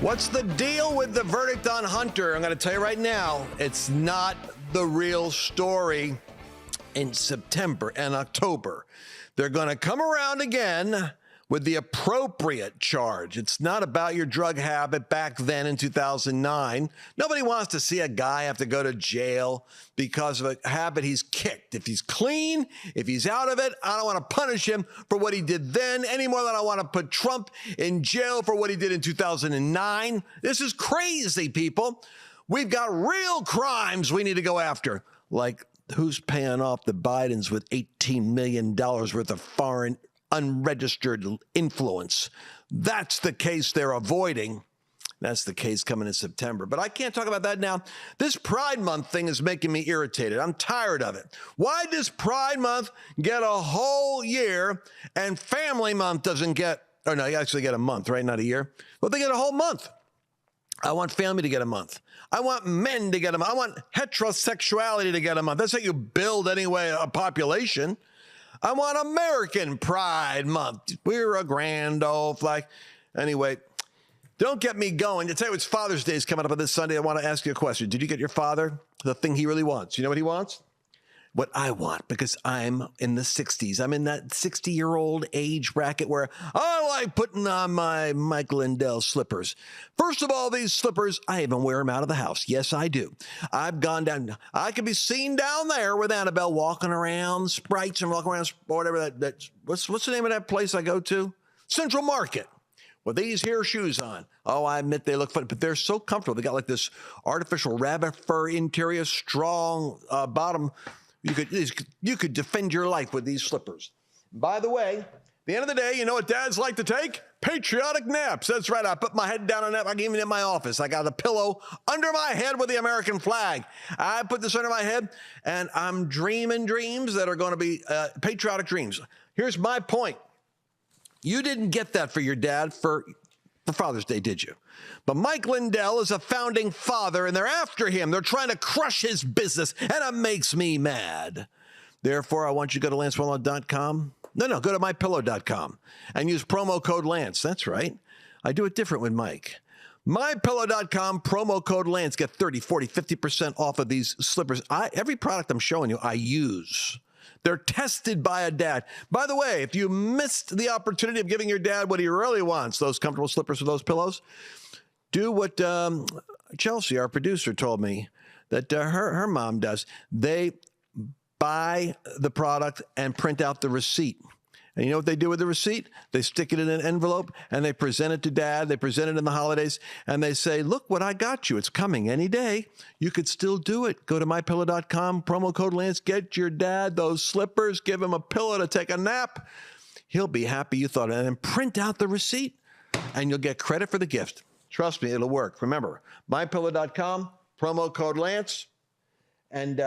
What's the deal with the verdict on Hunter? I'm going to tell you right now, it's not the real story. In September and October, they're going to come around again with the appropriate charge. It's not about your drug habit back then in 2009. Nobody wants to see a guy have to go to jail because of a habit he's kicked. If he's clean, if he's out of it, I don't want to punish him for what he did then any more than I want to put Trump in jail for what he did in 2009. This is crazy, people. We've got real crimes we need to go after, like who's paying off the Bidens with $18 million worth of foreign unregistered influence. That's the case they're avoiding. That's the case coming in September. But I can't talk about that now. This Pride Month thing is making me irritated. I'm tired of it. Why does Pride Month get a whole year and Family Month doesn't get, or no, you actually get a month, right? Not a year. Well, they get a whole month. I want family to get a month. I want men to get a month. I want heterosexuality to get a month. That's how you build, anyway, a population. I want American Pride Month. We're a grand old flag. Anyway, don't get me going. To tell you it's Father's Day is coming up on this Sunday, I want to ask you a question. Did you get your father the thing he really wants? You know what he wants? What I want, because I'm in the 60s. I'm in that 60-year-old age bracket where I like putting on my Mike Lindell slippers. First of all, these slippers, I even wear them out of the house. Yes, I do. I've gone down. I could be seen down there with Annabelle walking around, Sprites and walking around, or whatever what's the name of that place I go to? Central Market. With these here shoes on. Oh, I admit they look funny, but they're so comfortable. They got like this artificial rabbit fur interior, strong bottom. You could defend your life with these slippers. By the way, at the end of the day, you know what dads like to take? Patriotic naps. That's right. I put my head down on that. Like even in my office, I got a pillow under my head with the American flag. I put this under my head, and I'm dreaming dreams that are going to be patriotic dreams. Here's my point. You didn't get that for your dad for Father's Day, did you? But Mike Lindell is a founding father, and they're after him. They're trying to crush his business, and it makes me mad. Therefore, I want you to go to LanceWallnau.com. No, go to MyPillow.com and use promo code Lance. That's right. I do it different with Mike. MyPillow.com, promo code Lance. Get 30, 40, 50% off of these slippers. Every product I'm showing you, I use. They're tested by a dad. By the way, if you missed the opportunity of giving your dad what he really wants, those comfortable slippers with those pillows, do what Chelsea, our producer, told me that her mom does. They buy the product and print out the receipt. And you know what they do with the receipt? They stick it in an envelope and they present it to dad. They present it in the holidays and they say, look what I got you. It's coming any day. You could still do it. Go to mypillow.com, promo code Lance. Get your dad those slippers. Give him a pillow to take a nap. He'll be happy you thought of it. And print out the receipt and you'll get credit for the gift. Trust me, it'll work. Remember, mypillow.com, promo code Lance. And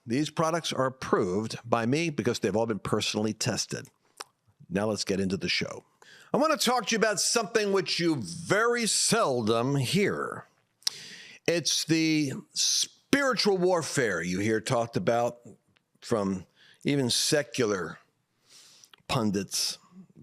these products are approved by me because they've all been personally tested. Now let's get into the show. I want to talk to you about something which you very seldom hear. It's the spiritual warfare you hear talked about from even secular pundits.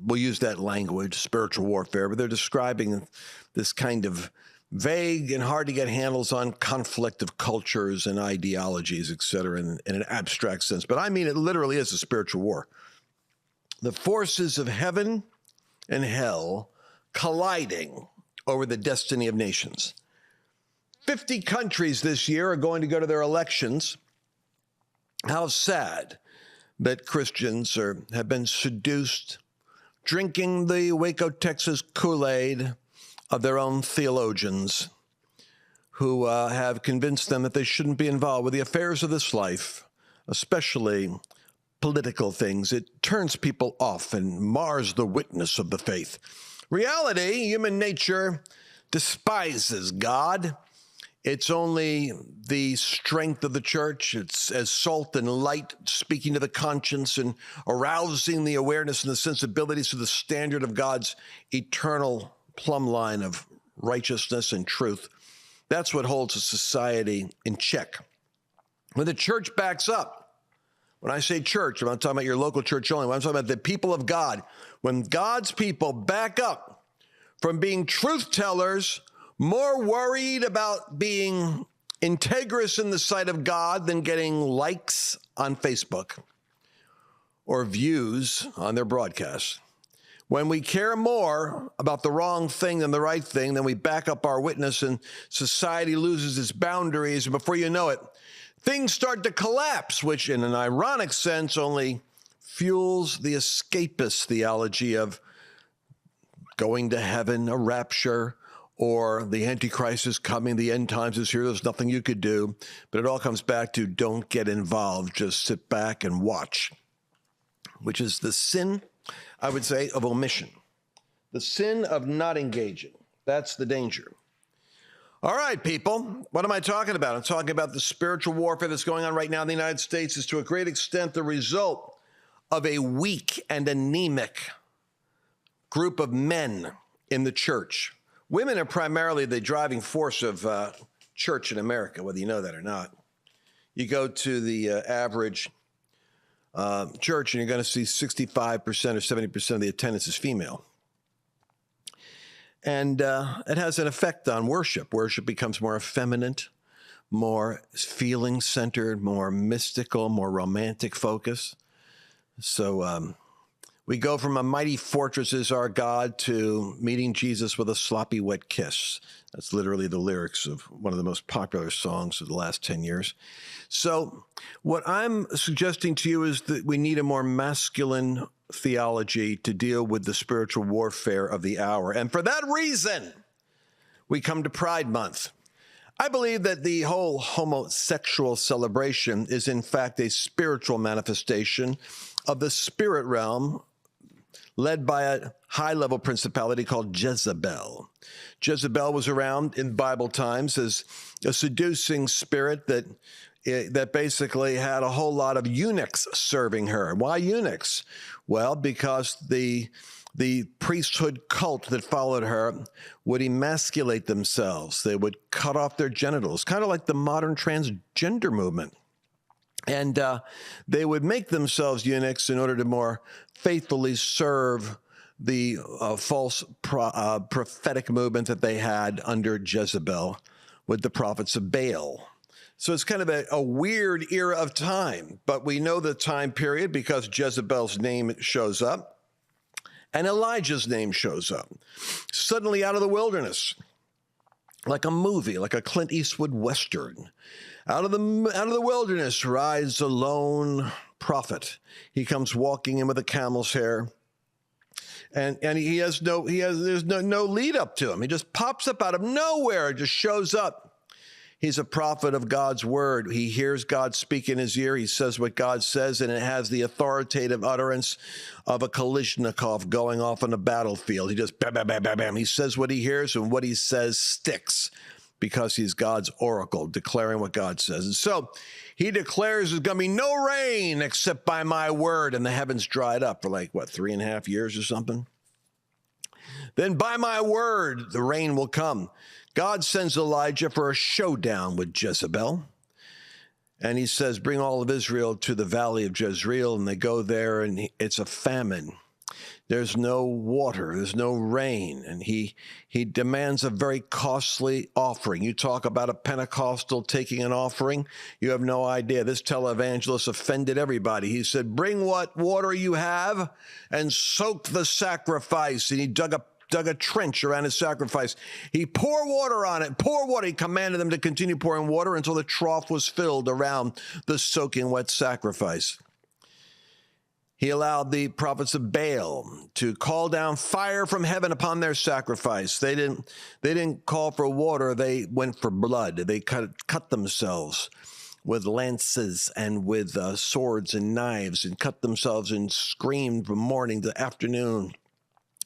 We'll use that language, spiritual warfare, but they're describing this kind of vague and hard to get handles on conflict of cultures and ideologies, et cetera, in an abstract sense. But I mean, it literally is a spiritual war. The forces of heaven and hell colliding over the destiny of nations. 50 countries this year are going to go to their elections. How sad that Christians have been seduced, drinking the Waco, Texas Kool-Aid of their own theologians who have convinced them that they shouldn't be involved with the affairs of this life, especially political things. It turns people off and mars the witness of the faith. Reality, human nature, despises God. It's only the strength of the church. It's as salt and light, speaking to the conscience and arousing the awareness and the sensibilities to the standard of God's eternal plumb line of righteousness and truth. That's what holds a society in check. When the church backs up, when I say church, I'm not talking about your local church only. I'm talking about the people of God. When God's people back up from being truth tellers more worried about being integrous in the sight of God than getting likes on Facebook or views on their broadcasts. When we care more about the wrong thing than the right thing, then we back up our witness and society loses its boundaries. And before you know it, things start to collapse, which in an ironic sense only fuels the escapist theology of going to heaven, a rapture, or the Antichrist is coming, the end times is here, there's nothing you could do. But it all comes back to don't get involved, just sit back and watch, which is the sin, I would say, of omission. The sin of not engaging. That's the danger. All right, people, what am I talking about? I'm talking about the spiritual warfare that's going on right now in the United States is to a great extent the result of a weak and anemic group of men in the church. Women are primarily the driving force of church in America, whether you know that or not. You go to the average church and you're going to see 65% or 70% of the attendance is female. And it has an effect on worship. Worship becomes more effeminate, more feeling-centered, more mystical, more romantic focus. So we go from a mighty fortress is our God to meeting Jesus with a sloppy wet kiss. That's literally the lyrics of one of the most popular songs of the last 10 years. So what I'm suggesting to you is that we need a more masculine theology to deal with the spiritual warfare of the hour. And for that reason, we come to Pride Month. I believe that the whole homosexual celebration is in fact a spiritual manifestation of the spirit realm led by a high-level principality called Jezebel. Jezebel was around in Bible times as a seducing spirit that basically had a whole lot of eunuchs serving her. Why eunuchs? Well, because the priesthood cult that followed her would emasculate themselves. They would cut off their genitals, kind of like the modern transgender movement. And they would make themselves eunuchs in order to more faithfully serve the false prophetic movement that they had under Jezebel with the prophets of Baal. So it's kind of a weird era of time, but we know the time period because Jezebel's name shows up and Elijah's name shows up. Suddenly out of the wilderness, like a movie, like a Clint Eastwood Western. Out of the wilderness rides a lone prophet. He comes walking in with a camel's hair, and there's no lead up to him. He just pops up out of nowhere, just shows up. He's a prophet of God's word. He hears God speak in his ear. He says what God says, and it has the authoritative utterance of a Kalashnikov going off on a battlefield. He just bam, bam, bam, bam, bam. He says what he hears, and what he says sticks because he's God's oracle, declaring what God says. And so he declares there's going to be no rain except by my word, and the heavens dried up for 3.5 years or something. Then by my word, the rain will come. God sends Elijah for a showdown with Jezebel. And he says, bring all of Israel to the valley of Jezreel. And they go there, and it's a famine. There's no water. There's no rain. And he demands a very costly offering. You talk about a Pentecostal taking an offering. You have no idea. This televangelist offended everybody. He said, bring what water you have and soak the sacrifice. And he dug a trench around his sacrifice. He poured water on it, pour water. He commanded them to continue pouring water until the trough was filled around the soaking wet sacrifice. He allowed the prophets of Baal to call down fire from heaven upon their sacrifice. They didn't call for water. They went for blood. They cut themselves with lances and with swords and knives, and cut themselves and screamed from morning to afternoon.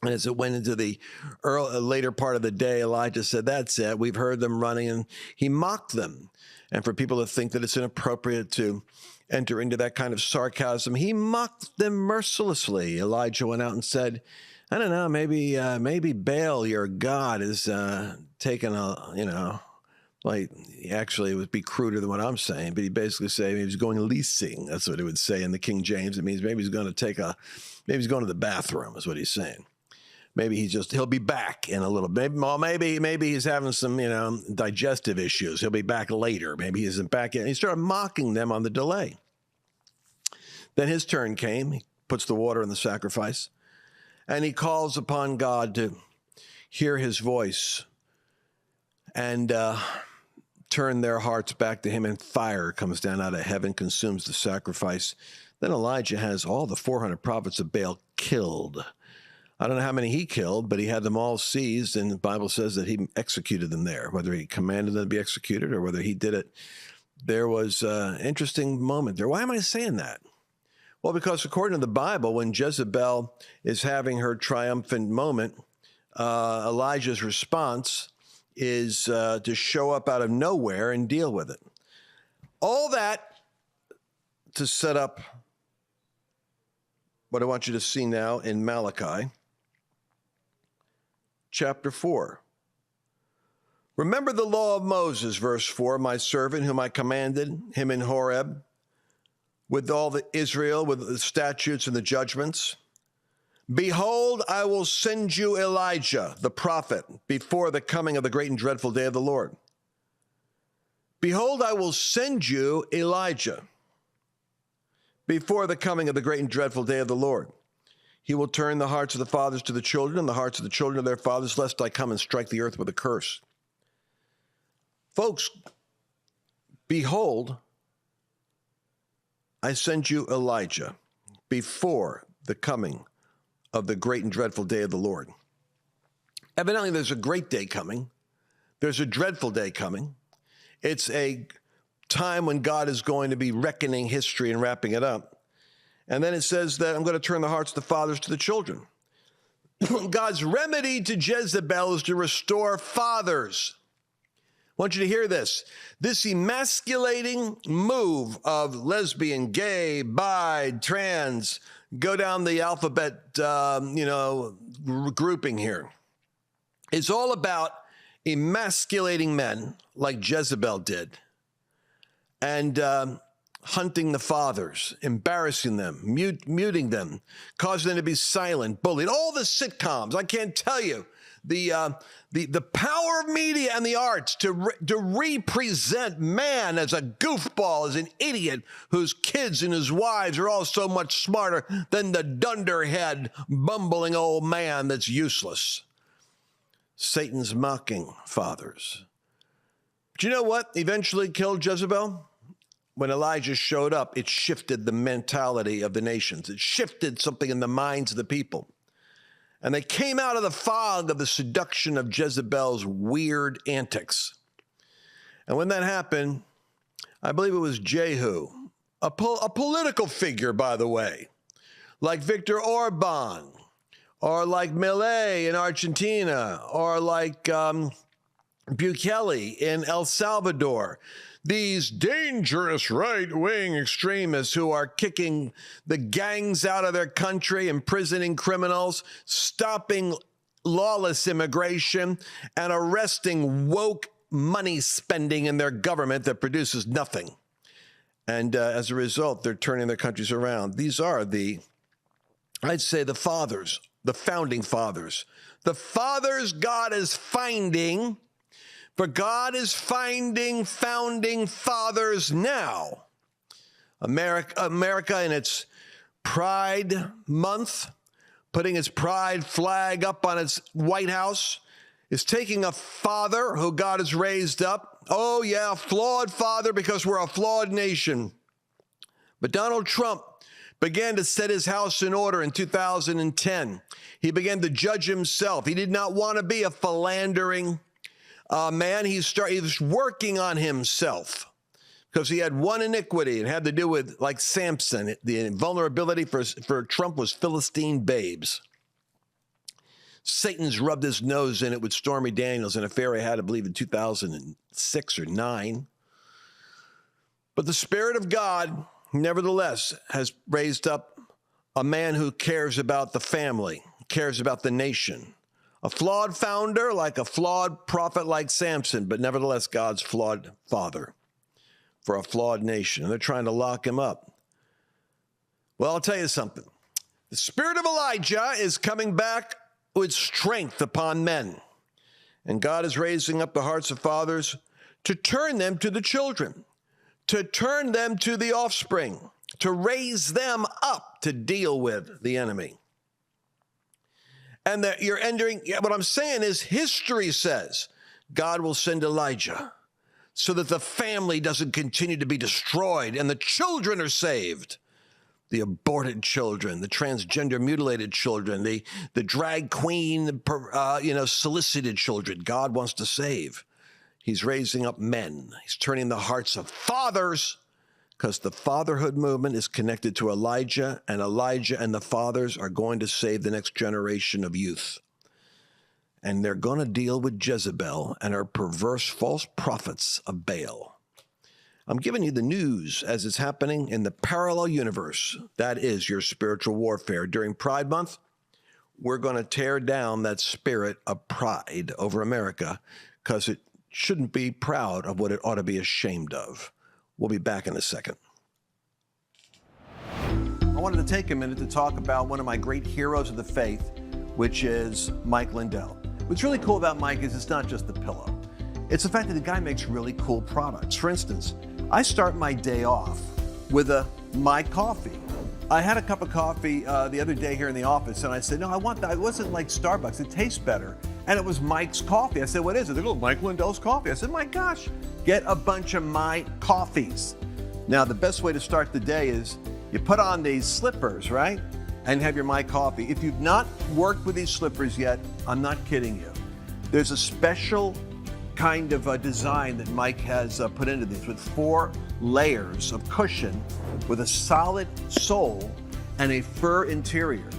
And as it went into the later part of the day, Elijah said, that's it. We've heard them running. And he mocked them. And for people to think that it's inappropriate to enter into that kind of sarcasm, he mocked them mercilessly. Elijah went out and said, I don't know, maybe Baal, your God, is taking actually it would be cruder than what I'm saying, but he basically said he was going leasing. That's what it would say in the King James. It means maybe he's going to the bathroom is what he's saying. Maybe he'll be back in a little bit. Maybe he's having some, digestive issues. He'll be back later. Maybe he isn't back yet. He started mocking them on the delay. Then his turn came. He puts the water in the sacrifice, and he calls upon God to hear his voice and turn their hearts back to him, and fire comes down out of heaven, consumes the sacrifice. Then Elijah has all the 400 prophets of Baal killed. I don't know how many he killed, but he had them all seized, and the Bible says that he executed them there, whether he commanded them to be executed or whether he did it. There was an interesting moment there. Why am I saying that? Well, because according to the Bible, when Jezebel is having her triumphant moment, Elijah's response is to show up out of nowhere and deal with it. All that to set up what I want you to see now in Malachi chapter 4. Remember the law of Moses, verse 4, my servant whom I commanded him in Horeb, with all the Israel, with the statutes and the judgments. Behold, I will send you Elijah, the prophet, before the coming of the great and dreadful day of the Lord. Behold, I will send you Elijah before the coming of the great and dreadful day of the Lord. He will turn the hearts of the fathers to the children and the hearts of the children to their fathers, lest I come and strike the earth with a curse. Folks, behold, I send you Elijah before the coming of the great and dreadful day of the Lord. Evidently, there's a great day coming. There's a dreadful day coming. It's a time when God is going to be reckoning history and wrapping it up. And then it says that I'm going to turn the hearts of the fathers to the children. God's remedy to Jezebel is to restore fathers. I want you to hear this. This emasculating move of lesbian, gay, bi, trans, go down the alphabet, grouping here. It's all about emasculating men like Jezebel did and hunting the fathers, embarrassing them, muting them, causing them to be silent, bullied. All the sitcoms, I can't tell you. The power of media and the arts to represent man as a goofball, as an idiot whose kids and his wives are all so much smarter than the dunderhead, bumbling old man that's useless. Satan's mocking fathers. But you know what eventually killed Jezebel? When Elijah showed up, it shifted the mentality of the nations. It shifted something in the minds of the people. And they came out of the fog of the seduction of Jezebel's weird antics. And when that happened, I believe it was Jehu, a political figure, by the way, like Viktor Orban, or like Milei in Argentina, or like Bukele in El Salvador. These dangerous right-wing extremists who are kicking the gangs out of their country, imprisoning criminals, stopping lawless immigration, and arresting woke money spending in their government that produces nothing. And as a result, they're turning their countries around. These are I'd say the fathers, the founding fathers. The fathers God is finding. For God is finding founding fathers now. America in its Pride Month, putting its pride flag up on its White House, is taking a father who God has raised up. Oh, yeah, a flawed father because we're a flawed nation. But Donald Trump began to set his house in order in 2010. He began to judge himself. He did not want to be a philandering man. He was working on himself because he had one iniquity. It had to do with, like Samson, the vulnerability for Trump was Philistine babes. Satan's rubbed his nose in it with Stormy Daniels, an affair he had, I believe, in 2006 or 9. But the Spirit of God, nevertheless, has raised up a man who cares about the family, cares about the nation. A flawed founder like a flawed prophet like Samson, but nevertheless God's flawed father for a flawed nation. And they're trying to lock him up. Well, I'll tell you something. The spirit of Elijah is coming back with strength upon men. And God is raising up the hearts of fathers to turn them to the children, to turn them to the offspring, to raise them up to deal with the enemy. And that you're entering, what I'm saying is history says God will send Elijah so that the family doesn't continue to be destroyed and the children are saved. The aborted children, the transgender mutilated children, the drag queen, solicited children. God wants to save. He's raising up men. He's turning the hearts of fathers, because the fatherhood movement is connected to Elijah, and Elijah and the fathers are going to save the next generation of youth. And they're going to deal with Jezebel and her perverse false prophets of Baal. I'm giving you the news as it's happening in the parallel universe. That is your spiritual warfare. During Pride Month, we're going to tear down that spirit of pride over America, because it shouldn't be proud of what it ought to be ashamed of. We'll be back in a second. I wanted to take a minute to talk about one of my great heroes of the faith, which is Mike Lindell. What's really cool about Mike is it's not just the pillow. It's the fact that the guy makes really cool products. For instance, I start my day off with my coffee. I had a cup of coffee the other day here in the office, and I said, no, I want that. It wasn't like Starbucks. It tastes better. And it was Mike's coffee. I said, what is it? They go, Mike Lindell's coffee. I said, my gosh, get a bunch of my coffees. Now, the best way to start the day is you put on these slippers, right? And have your my coffee. If you've not worked with these slippers yet, I'm not kidding you. There's a special kind of a design that Mike has put into these with 4 layers of cushion with a solid sole and a fur interior.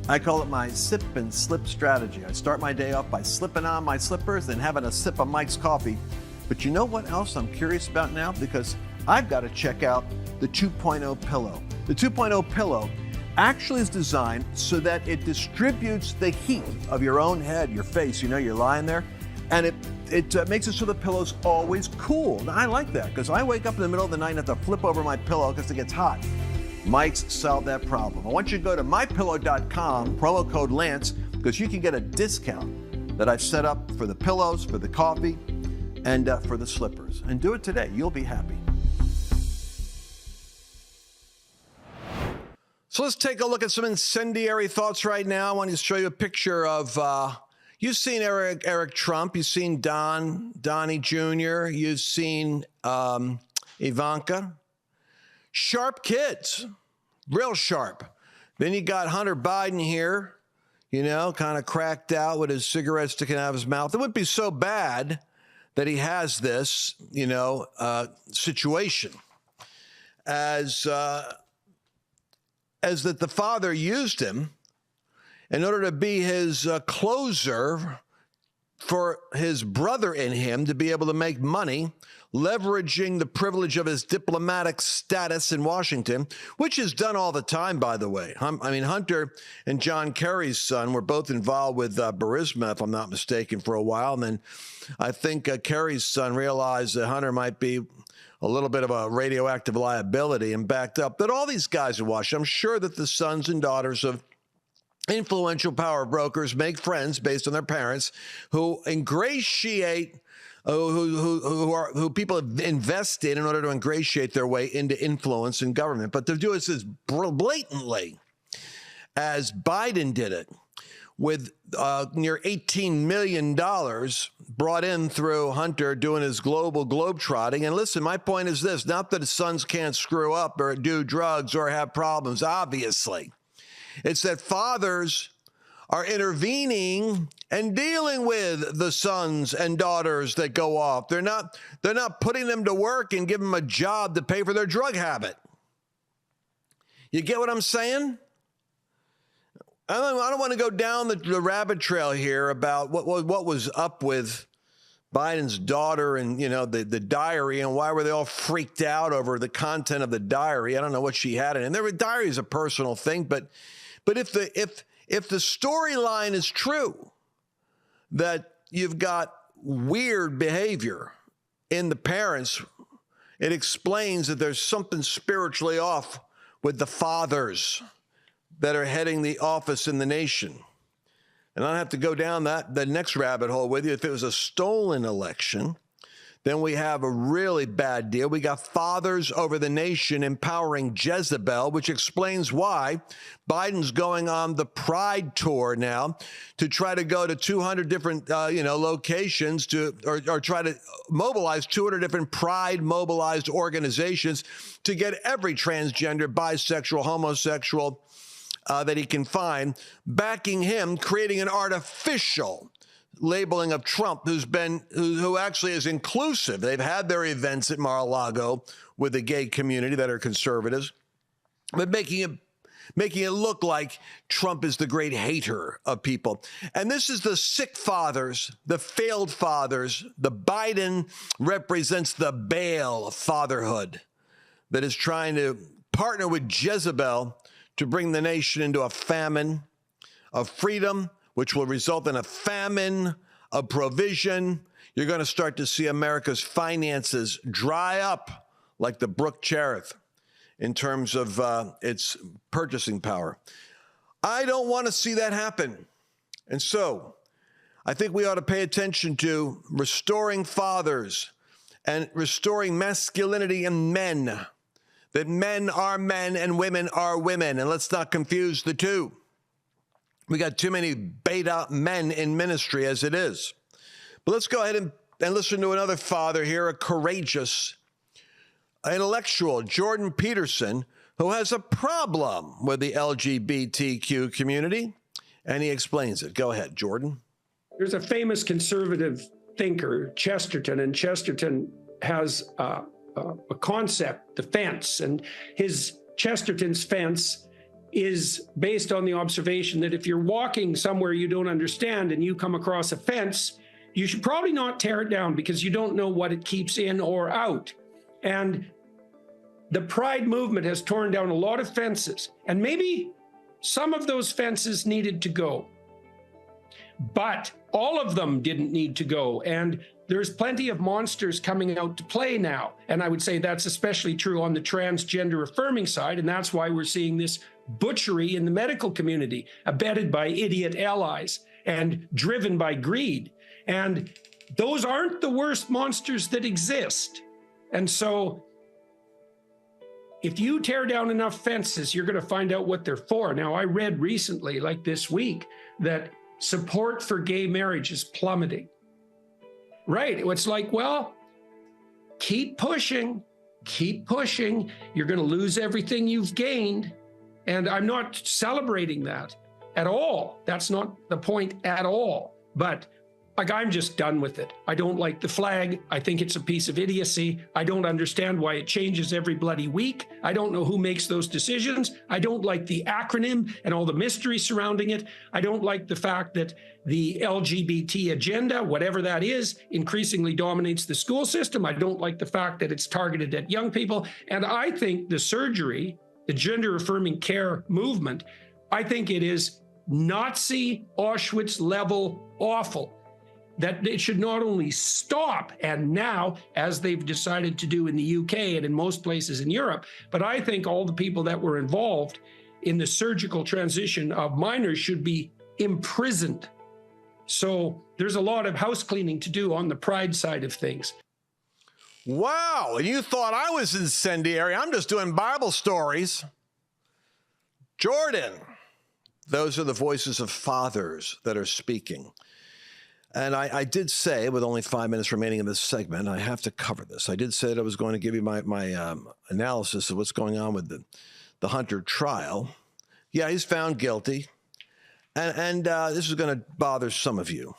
I call it my sip and slip strategy. I start my day off by slipping on my slippers, then having a sip of Mike's coffee. But you know what else I'm curious about now? Because I've got to check out the 2.0 pillow. The 2.0 pillow actually is designed so that it distributes the heat of your own head, your face. You know, you're lying there, and it makes it so the pillow's always cool. Now, I like that because I wake up in the middle of the night and have to flip over my pillow because it gets hot. Mike's solved that problem. I want you to go to mypillow.com, promo code Lance, because you can get a discount that I've set up for the pillows, for the coffee, and for the slippers. And do it today. You'll be happy. So let's take a look at some incendiary thoughts right now. I want to show you a picture of, you've seen Eric Trump, you've seen Donnie Jr., you've seen Ivanka. Sharp kids, real sharp. Then you got Hunter Biden here, you know, kind of cracked out with his cigarette sticking out of his mouth. It wouldn't be so bad that he has this, situation as that the father used him in order to be his closer for his brother in him to be able to make money, leveraging the privilege of his diplomatic status in Washington, which is done all the time, by the way. I mean, Hunter and John Kerry's son were both involved with Burisma, if I'm not mistaken, for a while. And then I think Kerry's son realized that Hunter might be a little bit of a radioactive liability and backed up. But all these guys in Washington, I'm sure that the sons and daughters of influential power brokers make friends based on their parents who ingratiate, who people have invested in order to ingratiate their way into influence in government. But to do it as blatantly as Biden did it, with near $18 million brought in through Hunter doing his global globetrotting. And listen, my point is this, not that his sons can't screw up or do drugs or have problems, obviously. It's that fathers are intervening and dealing with the sons and daughters that go off. They're not putting them to work and giving them a job to pay for their drug habit. You get what I'm saying? I don't want to go down the rabbit trail here about what was up with Biden's daughter and, the diary, and why were they all freaked out over the content of the diary. I don't know what she had in it. And the diary is a personal thing, but if the storyline is true, that you've got weird behavior in the parents, it explains that there's something spiritually off with the fathers that are heading the office in the nation. and I don't have to go down the next rabbit hole with you. If it was a stolen election, then we have a really bad deal. We got fathers over the nation empowering Jezebel, which explains why Biden's going on the Pride tour now to try to go to 200 different, locations or try to mobilize 200 different Pride mobilized organizations to get every transgender, bisexual, homosexual that he can find backing him, creating an artificial labeling of Trump, who actually is inclusive. They've had their events at Mar-a-Lago with the gay community that are conservatives, but making it look like Trump is the great hater of people. And this is the sick fathers, the failed fathers. The Biden represents the Baal fatherhood that is trying to partner with Jezebel to bring the nation into a famine of freedom, which will result in a famine of provision. You're going to start to see America's finances dry up like the Brook Cherith in terms of its purchasing power. I don't want to see that happen. And so I think we ought to pay attention to restoring fathers and restoring masculinity in men, that men are men and women are women. And let's not confuse the two. We got too many beta men in ministry as it is. But let's go ahead and listen to another father here, a courageous intellectual, Jordan Peterson, who has a problem with the LGBTQ community, and he explains it. Go ahead, Jordan. There's a famous conservative thinker, Chesterton, and Chesterton has a concept, the fence, and Chesterton's fence is based on the observation that if you're walking somewhere you don't understand and you come across a fence, you should probably not tear it down because you don't know what it keeps in or out. And the Pride movement has torn down a lot of fences, and maybe some of those fences needed to go, but all of them didn't need to go. And there's plenty of monsters coming out to play now. And I would say that's especially true on the transgender affirming side. And that's why we're seeing this butchery in the medical community, abetted by idiot allies and driven by greed. And those aren't the worst monsters that exist. And so if you tear down enough fences, you're going to find out what they're for. Now, I read recently, like this week, that support for gay marriage is plummeting. Right. It's like, well, keep pushing. You're going to lose everything you've gained. And I'm not celebrating that at all. That's not the point at all. But like, I'm just done with it. I don't like the flag. I think it's a piece of idiocy. I don't understand why it changes every bloody week. I don't know who makes those decisions. I don't like the acronym and all the mystery surrounding it. I don't like the fact that the LGBT agenda, whatever that is, increasingly dominates the school system. I don't like the fact that it's targeted at young people. And I think the surgery, the gender-affirming care movement, I think it is Nazi Auschwitz level awful. That it should not only stop, and now, as they've decided to do in the UK and in most places in Europe, but I think all the people that were involved in the surgical transition of minors should be imprisoned. So there's a lot of house cleaning to do on the Pride side of things. Wow, you thought I was incendiary. I'm just doing Bible stories. Jordan, those are the voices of fathers that are speaking. And I did say, with only 5 minutes remaining in this segment, I have to cover this. I did say that I was going to give you my analysis of what's going on with the Hunter trial. Yeah, he's found guilty. And this is going to bother some of you.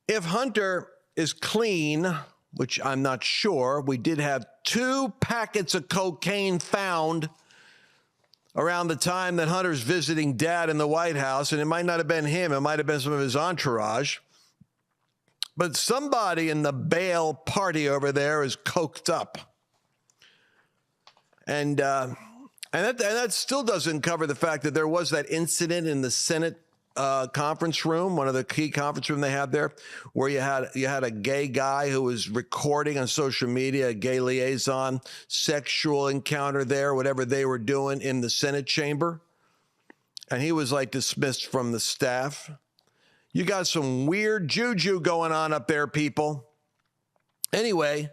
If Hunter is clean, which I'm not sure, we did have 2 packets of cocaine found around the time that Hunter's visiting dad in the White House. And it might not have been him. It might have been some of his entourage. But somebody in the Baal party over there is coked up. And that still doesn't cover the fact that there was that incident in the Senate conference room, one of the key conference room they have there, where you had a gay guy who was recording on social media, a gay liaison, sexual encounter there, whatever they were doing in the Senate chamber. And he was like dismissed from the staff. You got some weird juju going on up there, people. Anyway,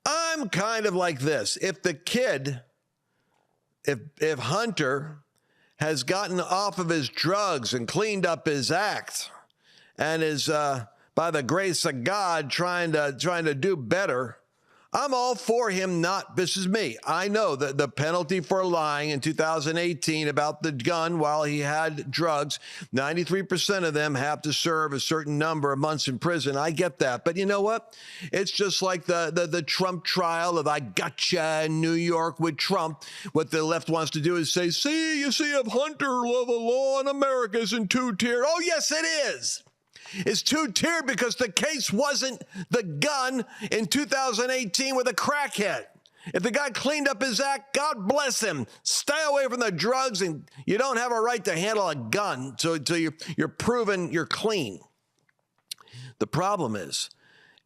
I'm kind of like this. If the kid, if Hunter has gotten off of his drugs and cleaned up his act and is, by the grace of God, trying to do better, I'm all for him not, this is me. I know that the penalty for lying in 2018 about the gun while he had drugs, 93% of them have to serve a certain number of months in prison. I get that. But you know what? It's just like the Trump trial of I gotcha in New York with Trump. What the left wants to do is say, see, you see, if Hunter, the law in America is in two-tier. Oh, yes, it is. It's two-tier because the case wasn't the gun in 2018 with a crackhead. If the guy cleaned up his act, God bless him. Stay away from the drugs, and you don't have a right to handle a gun until you're proven you're clean. The problem is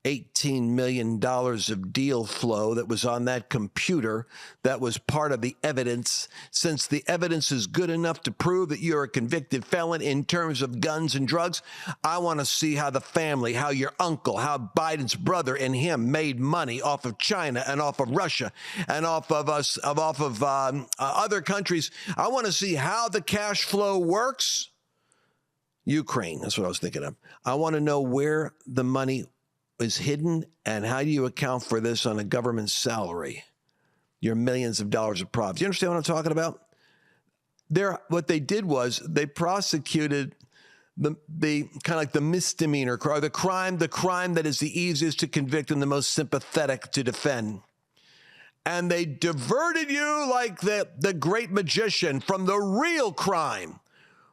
$18 million of deal flow that was on that computer that was part of the evidence. Since the evidence is good enough to prove that you're a convicted felon in terms of guns and drugs, I want to see how the family, how your uncle, how Biden's brother and him made money off of China and off of Russia and off of other countries. I want to see how the cash flow works. Ukraine, that's what I was thinking of. I want to know where the money is hidden, and how do you account for this on a government salary? Your millions of dollars of profits. You understand what I'm talking about? What they did was they prosecuted the kind of like the misdemeanor or the crime that is the easiest to convict and the most sympathetic to defend. And they diverted you like the great magician from the real crime,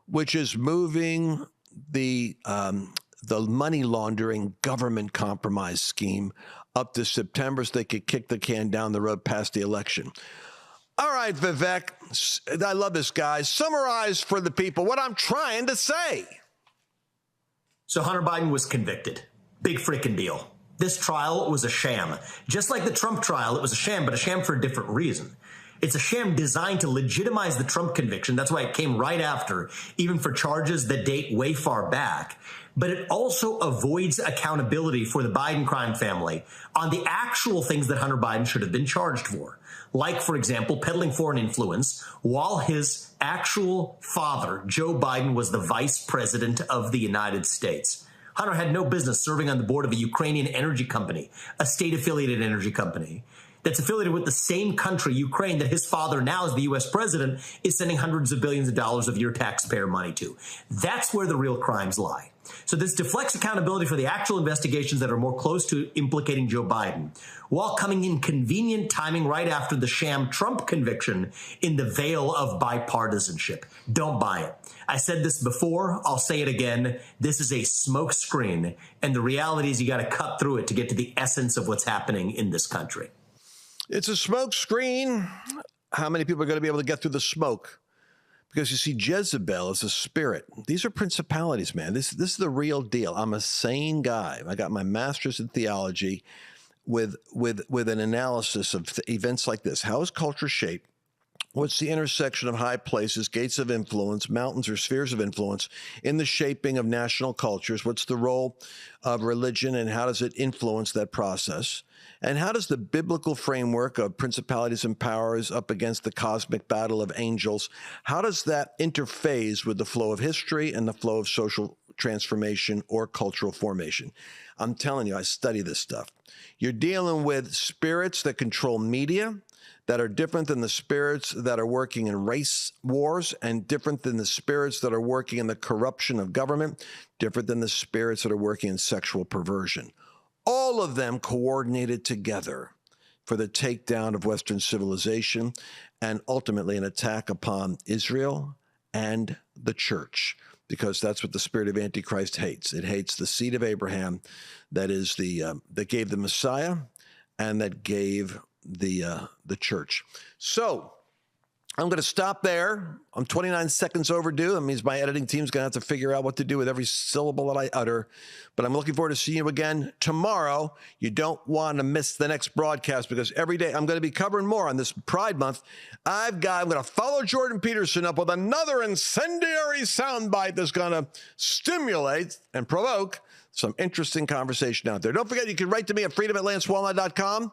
which is moving the money laundering government compromise scheme up to September so they could kick the can down the road past the election. All right, Vivek, I love this guy. Summarize for the people what I'm trying to say. So Hunter Biden was convicted. Big freaking deal. This trial was a sham. Just like the Trump trial, it was a sham, but a sham for a different reason. It's a sham designed to legitimize the Trump conviction. That's why it came right after, even for charges that date way far back. But it also avoids accountability for the Biden crime family on the actual things that Hunter Biden should have been charged for. Like, for example, peddling foreign influence while his actual father, Joe Biden, was the vice president of the United States. Hunter had no business serving on the board of a Ukrainian energy company, a state-affiliated energy company that's affiliated with the same country, Ukraine, that his father, now as the U.S. president, is sending hundreds of billions of dollars of your taxpayer money to. That's where the real crimes lie. So this deflects accountability for the actual investigations that are more close to implicating Joe Biden, while coming in convenient timing right after the sham Trump conviction in the veil of bipartisanship. Don't buy it. I said this before, I'll say it again. This is a smoke screen, and the reality is you got to cut through it to get to the essence of what's happening in this country. It's a smoke screen. How many people are going to be able to get through the smoke? Because you see, Jezebel is a spirit. These are principalities, man. This is the real deal. I'm a sane guy. I got my master's in theology with an analysis of events like this. How is culture shaped? What's the intersection of high places, gates of influence, mountains or spheres of influence in the shaping of national cultures? What's the role of religion and how does it influence that process? And how does the biblical framework of principalities and powers up against the cosmic battle of angels, how does that interface with the flow of history and the flow of social transformation or cultural formation? I'm telling you, I study this stuff. You're dealing with spirits that control media, that are different than the spirits that are working in race wars and different than the spirits that are working in the corruption of government, different than the spirits that are working in sexual perversion. All of them coordinated together for the takedown of Western civilization and ultimately an attack upon Israel and the church, because that's what the spirit of Antichrist hates. It hates the seed of Abraham that is that gave the Messiah and that gave the church. So I'm going to stop there. I'm 29 seconds overdue. That means my editing team's going to have to figure out what to do with every syllable that I utter. But I'm looking forward to seeing you again tomorrow. You don't want to miss the next broadcast because every day I'm going to be covering more on this Pride Month. I'm going to follow Jordan Peterson up with another incendiary soundbite that's going to stimulate and provoke some interesting conversation out there. Don't forget, you can write to me at freedom@lancewallnau.com.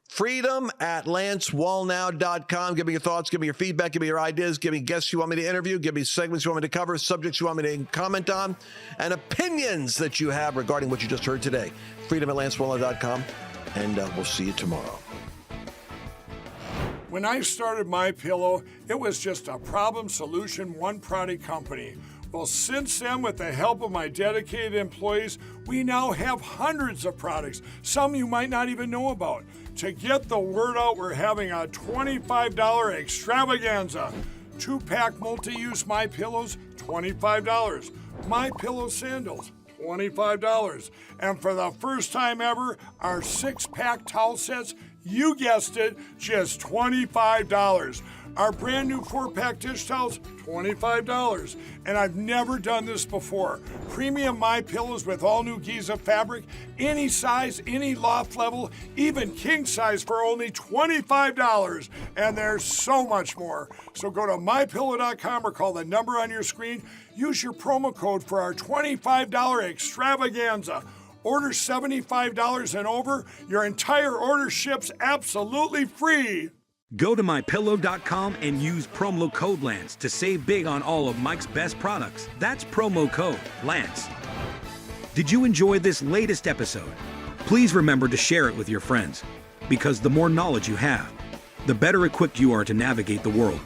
freedom@lancewallnau.com. Give me your thoughts, give me your feedback, give me your ideas, give me guests you want me to interview, give me segments you want me to cover, subjects you want me to comment on, and opinions that you have regarding what you just heard today. freedom@lancewallnau.com, and we'll see you tomorrow. When I started MyPillow, it was just a problem solution, one product company. Well, since then, with the help of my dedicated employees, we now have hundreds of products, some you might not even know about. To get the word out, we're having a $25 extravaganza. 2-pack multi-use MyPillows, $25. MyPillow sandals, $25. And for the first time ever, our 6-pack towel sets, you guessed it, just $25. Our brand new 4-pack dish towels, $25. And I've never done this before. Premium MyPillows with all new Giza fabric, any size, any loft level, even king size for only $25. And there's so much more. So go to MyPillow.com or call the number on your screen. Use your promo code for our $25 extravaganza. Order $75 and over. Your entire order ships absolutely free. Go to MyPillow.com and use promo code Lance to save big on all of Mike's best products. That's promo code Lance. Did you enjoy this latest episode? Please remember to share it with your friends, because the more knowledge you have, the better equipped you are to navigate the world.